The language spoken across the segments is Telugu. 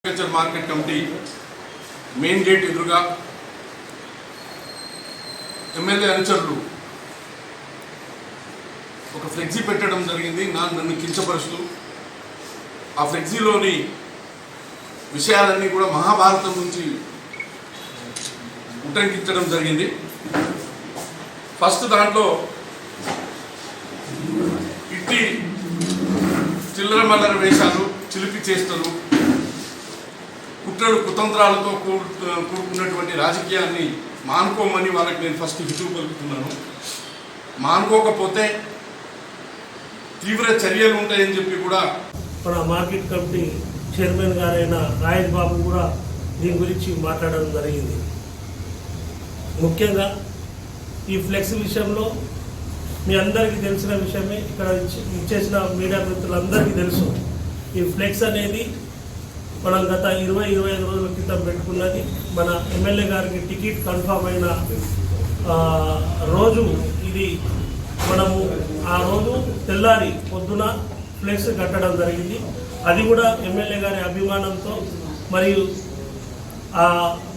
Agriculture market committee main gate ఎదురుగా ఎమ్మెల్యే అనుచరులు ఒక ఫ్లెక్సీ పెట్టడం జరిగింది. నన్ను కించపరుస్తూ ఆ ఫ్లెక్సీలోని విషయాలన్నీ కూడా మహాభారతం నుంచి ఉటంకించడం జరిగింది. ఫస్ట్ దాంట్లో ఇట్టి చిల్లర మల్లర వేషాలు, చిలిపి చేష్టలు, కుట్రలు కుతంత్రాలతో కూడుకున్నటువంటి రాజకీయాన్ని మానుకోమని వాళ్ళకి నేను ఫస్ట్ హితవు పలుకుతున్నాను. మానుకోకపోతే తీవ్ర చర్యలు ఉంటాయని చెప్పి కూడా మన మార్కెట్ కమిటీ చైర్మన్ గారైన రాయేష్ బాబు కూడా దీని గురించి మాట్లాడడం జరిగింది. ముఖ్యంగా ఈ ఫ్లెక్స్ విషయంలో మీ అందరికీ తెలిసిన విషయమే, ఇక్కడ ఇచ్చేసిన మీడియా మిత్రులందరికీ తెలుసు. ఈ ఫ్లెక్స్ అనేది మనం గత 20-25 రోజుల క్రితం పెట్టుకున్నది. మన ఎమ్మెల్యే గారికి టికెట్ కన్ఫామ్ అయిన రోజు ఇది. మనము ఆ రోజు తెల్లారి పొద్దున ఫ్లెక్స్ కట్టడం జరిగింది. అది కూడా ఎమ్మెల్యే గారి అభిమానంతో మరియు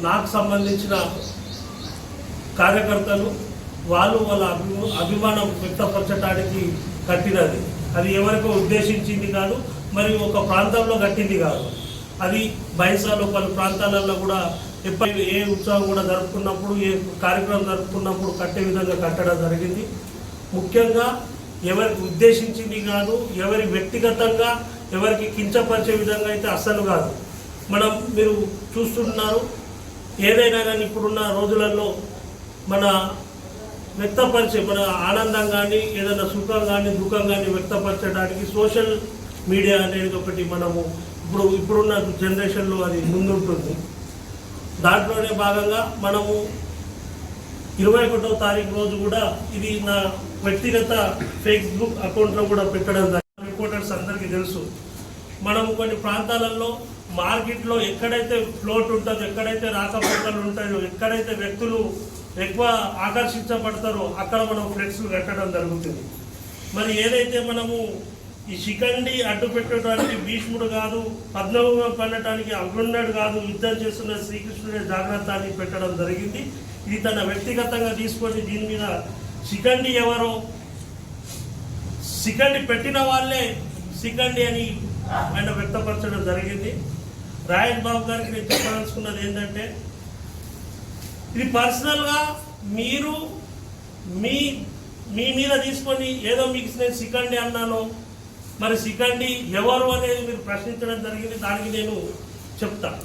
నాకు సంబంధించిన కార్యకర్తలు వాళ్ళు వాళ్ళ అభిమానం వ్యక్తపరచడానికి కట్టినది. అది ఎవరికో ఉద్దేశించింది కాదు, మరియు ఒక ప్రాంతంలో కట్టింది కాదు. అది బైసాలో పలు ప్రాంతాలలో కూడా ఏ ఉత్సవం కూడా జరుపుకున్నప్పుడు, ఏ కార్యక్రమం జరుపుకున్నప్పుడు కట్టే విధంగా కట్టడం జరిగింది. ముఖ్యంగా ఎవరికి ఉద్దేశించింది కాదు, ఎవరి వ్యక్తిగతంగా ఎవరికి కించపరిచే విధంగా అయితే అస్సలు కాదు. మీరు చూస్తున్నారు, ఏదైనా కానీ ఇప్పుడున్న రోజులలో మన వ్యక్తపరిచే మన ఆనందం కానీ ఏదైనా సుఖం కానీ దుఃఖం కానీ వ్యక్తపరచడానికి సోషల్ మీడియా అనేది ఒకటి మనము ఇప్పుడున్న జనరేషన్లో అది ముందుంటుంది. దాంట్లోనే భాగంగా మనము 21వ తారీఖు రోజు కూడా ఇది నా వ్యక్తిగత ఫేస్బుక్ అకౌంట్లో కూడా పెట్టడం జరిగింది. రిపోర్టర్స్ అందరికీ తెలుసు. మనము కొన్ని ప్రాంతాలలో మార్కెట్లో ఎక్కడైతే ఫ్లోట్ ఉంటుందో, ఎక్కడైతే రాకపోకలు ఉంటాయో, ఎక్కడైతే వ్యక్తులు ఎక్కువ ఆకర్షించబడతారో అక్కడ మనం ఫ్లెక్స్లు కట్టడం జరుగుతుంది. మరి ఏదైతే మనము ఈ శిఖండి అడ్డు పెట్టడానికి భీష్ముడు కాదు, పద్మవ్యూహం పన్నటానికి అర్జునుడు కాదు, యుద్ధం చేస్తున్న శ్రీకృష్ణుడే జాగ్రత్త అని పెట్టడం జరిగింది. ఇది తన వ్యక్తిగతంగా తీసుకొని దీని మీద శిఖండి ఎవరో, శిఖండి పెట్టిన వాళ్ళే శిఖండి అని ఆయన వ్యక్తపరచడం జరిగింది. రాయేష్ బాబు గారికి నేను చెప్పదలుచుకున్నది ఏంటంటే, ఇది పర్సనల్గా మీరు మీ మీద తీసుకొని ఏదో మీకు నేను శిఖండి అన్నాను, మరి శిఖండి ఎవరు అనేది మీరు ప్రశ్నించడం జరిగింది. దానికి నేను చెప్తాను.